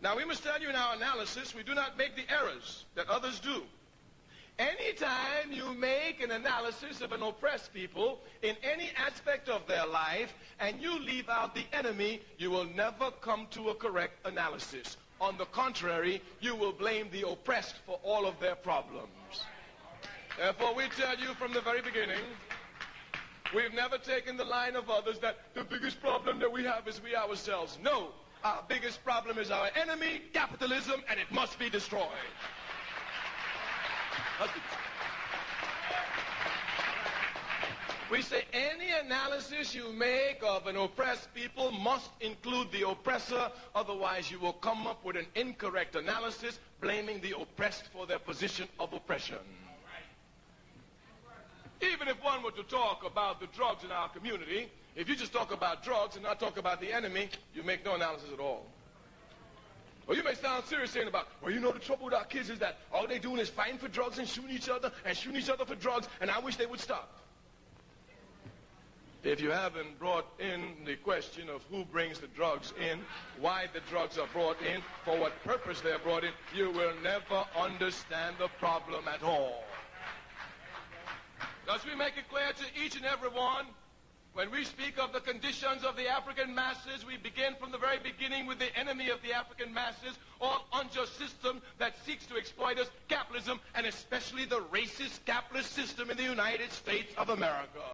Now, we must tell you in our analysis, we do not make the errors that others do. Anytime you make an analysis of an oppressed people in any aspect of their life and you leave out the enemy, you will never come to a correct analysis. On the contrary, you will blame the oppressed for all of their problems. Therefore, we tell you from the very beginning, we've never taken the line of others that the biggest problem that we have is we ourselves. No, our biggest problem is our enemy, capitalism, and it must be destroyed. We say any analysis you make of an oppressed people must include the oppressor, otherwise you will come up with an incorrect analysis blaming the oppressed for their position of oppression. Even if one were to talk about the drugs in our community, if you just talk about drugs and not talk about the enemy, you make no analysis at all. Or you may sound serious saying about, well, you know, the trouble with our kids is that all they're doing is fighting for drugs and shooting each other for drugs, and I wish they would stop. If you haven't brought in the question of who brings the drugs in, why the drugs are brought in, for what purpose they're brought in, you will never understand the problem at all. Thus we make it clear to each and every one, when we speak of the conditions of the African masses, we begin from the very beginning with the enemy of the African masses, all unjust system that seeks to exploit us, capitalism, and especially the racist capitalist system in the United States of America.